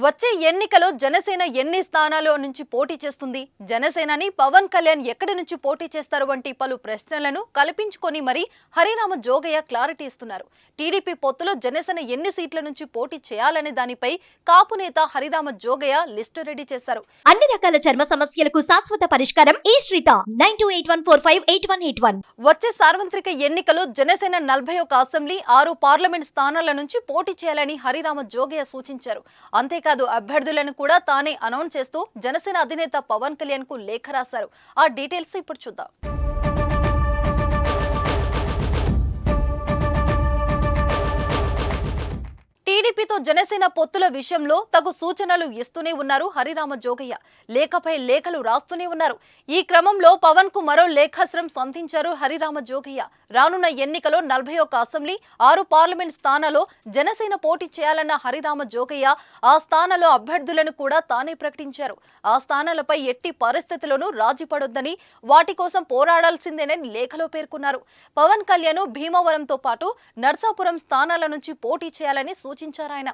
వచ్చే ఎన్నికలో జనసేన ఎన్ని స్థానాల్లో నుంచి పోటీ చేస్తుంది, జనసేనని పవన్ కళ్యాణ్ ఎక్కడి నుంచి పోటీ చేస్తారు వంటి పలు ప్రశ్నలను కల్పించుకొని మరి హరిరామ జోగయ్య క్లారిటీ ఇస్తున్నారు. టీడీపీ పొత్తులో జనసేన ఎన్ని సీట్ల నుంచి పోటీ చేయాలనే దానిపై కాపు నేత హరిరామ జోగయ్య లిస్టు రెడీ చేశారు. అన్ని రకాల చర్మ సమస్యలకు శాశ్వత పరిష్కారం ఈ శ్రీత 9281458181. వచ్చే సార్వత్రిక ఎన్నికలో జనసేన 41 అసెంబ్లీ 6 పార్లమెంట్ స్థానాల నుంచి పోటీ చేయాలని హరిరామ జోగయ్య సూచించారు. అంతేకాదు అభ్యర్థులను కూడా తానే అనౌన్స్ చేస్తూ జనసేన అధినేత పవన్ కళ్యాణ్ కు లేఖ రాశారు. ఆ డీటెయిల్స్ ఇప్పుడు చూద్దాం. టీడీపీతో జనసేన పొత్తుల విషయంలో తగు సూచనలు ఇస్తూనే ఉన్నారు హరిరామ జోగయ్య. లేఖపై లేఖలు రాస్తూనే ఉన్నారు. ఈ క్రమంలో పవన్ కు మరో లేఖాస్త్రం సంధించారు హరిరామ జోగయ్య. రానున్న ఎన్నికలో 41 అసెంబ్లీ 6 పార్లమెంట్ స్థానాల్లో జనసేన పోటీ చేయాలన్న హరిరామ జోగయ్య ఆ స్థానాల్లో అభ్యర్థులను కూడా తానే ప్రకటించారు. ఆ స్థానాలపై ఎట్టి పరిస్థితుల్లోనూ రాజీ పడొద్దని, వాటి కోసం పోరాడాల్సిందేనని లేఖలో పేర్కొన్నారు. పవన్ కళ్యాణ్ భీమవరంతో పాటు నర్సాపురం స్థానాల నుంచి పోటీ చేయాలని సూచించారాయన.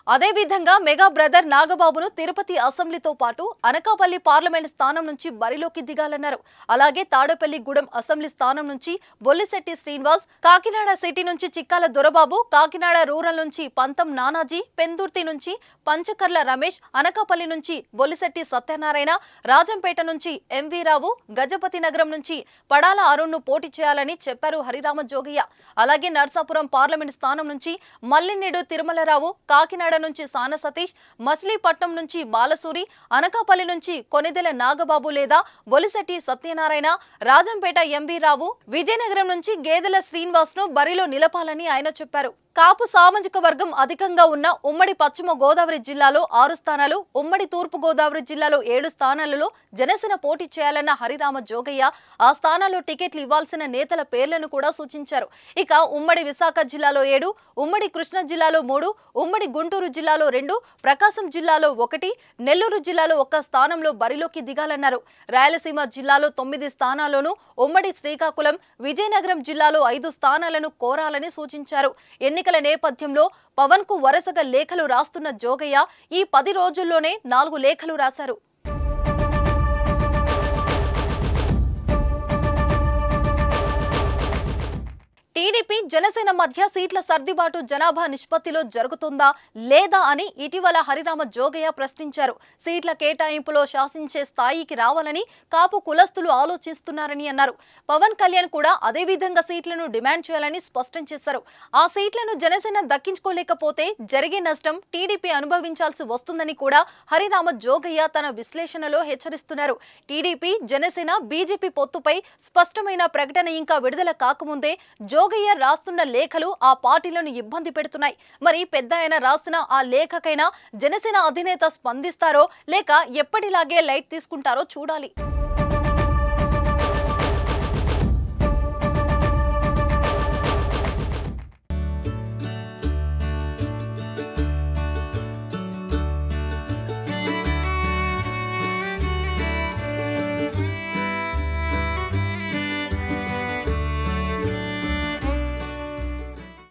అదేవిధంగా మెగా బ్రదర్ నాగబాబును తిరుపతి అసెంబ్లీతో పాటు అనకాపల్లి పార్లమెంట్ స్థానం నుంచి బరిలోకి దిగాలన్నారు. అలాగే తాడేపల్లిగూడెం అసెంబ్లీ స్థానం నుంచి బొల్లిశెట్టి శ్రీనివాస్, కాకినాడ సిటీ నుంచి చిక్కాల దొరబాబు, కాకినాడ రూరల్ నుంచి పంతం నానాజీ, పెందుర్తి నుంచి పంచకర్ల రమేష్, అనకాపల్లి నుంచి బొల్లిశెట్టి సత్యనారాయణ, రాజంపేట నుంచి ఎంవి రావు, గజపతి నగరం నుంచి పడాల అరుణ్ ను పోటీ చేయాలని చెప్పారు హరిరామ జోగయ్య. అలాగే నర్సాపురం పార్లమెంట్ స్థానం నుంచి మల్లినేడు తిరుమలరావు, కాకినాడ నుంచి సాన సతీష్, మచిలీపట్నం నుంచి బాలసూరి, అనకాపల్లి నుంచి కొనిదెల నాగబాబు లేదా బొలిశెట్టి సత్యనారాయణ, రాజంపేట ఎంబీ రావు, విజయనగరం నుంచి గేదెల శ్రీనివాస్ ను బరిలో నిలపాలని ఆయన చెప్పారు. కాపు సామాజిక వర్గం అధికంగా ఉన్న ఉమ్మడి పశ్చిమ గోదావరి జిల్లాలో 6 స్థానాలు, ఉమ్మడి తూర్పు గోదావరి జిల్లాలో 7 స్థానాలలో జనసేన పోటీ చేయాలన్న హరిరామ జోగయ్య ఆ స్థానాల్లో టికెట్లు ఇవ్వాల్సిన నేతల పేర్లను కూడా సూచించారు. ఇక ఉమ్మడి విశాఖ జిల్లాలో 7, ఉమ్మడి కృష్ణా జిల్లాలో 3, ఉమ్మడి గుంటూరు జిల్లాలో 2, ప్రకాశం జిల్లాలో 1, నెల్లూరు జిల్లాలో 1 స్థానంలో బరిలోకి దిగాలన్నారు. రాయలసీమ జిల్లాలో 9 స్థానాల్లోనూ, ఉమ్మడి శ్రీకాకుళం, విజయనగరం జిల్లాలో 5 స్థానాలను కోరాలని సూచించారు. ఎన్నికల నేపథ్యంలో పవన్ కు వరుసగా లేఖలు రాస్తున్న జోగయ్య ఈ 10 రోజుల్లోనే 4 లేఖలు రాశారు. టీడీపీ జనసేన మధ్య సీట్ల సర్దిబాటు జనాభా నిష్పత్తిలో జరుగుతుందా లేదా అని ఇటీవల హరిరామ జోగయ్య ప్రశ్నించారు. సీట్ల కేటాయింపులో శాసించే స్థాయికి రావాలని కాపు కులస్తులు ఆలోచిస్తున్నారని అన్నారు. పవన్ కళ్యాణ్ కూడా అదే విధంగా సీట్లను డిమాండ్ చేయాలని స్పష్టం చేశారు. ఆ సీట్లను జనసేన దక్కించుకోలేకపోతే జరిగే నష్టం టీడీపీ అనుభవించాల్సి వస్తుందని కూడా హరిరామ జోగయ్య తన విశ్లేషణలో హెచ్చరిస్తున్నారు. టీడీపీ జనసేన బీజేపీ పొత్తుపై స్పష్టమైన ప్రకటన ఇంకా విడుదల కాకముందే జోగయ్య రాస్తున్న లేఖలు ఆ పార్టీలను ఇబ్బంది పెడుతున్నాయి. మరి పెద్ద ఆయన రాసిన ఆ లేఖకైనా జనసేన అధినేత స్పందిస్తారో లేక ఎప్పటిలాగే లైట్ తీసుకుంటారో చూడాలి.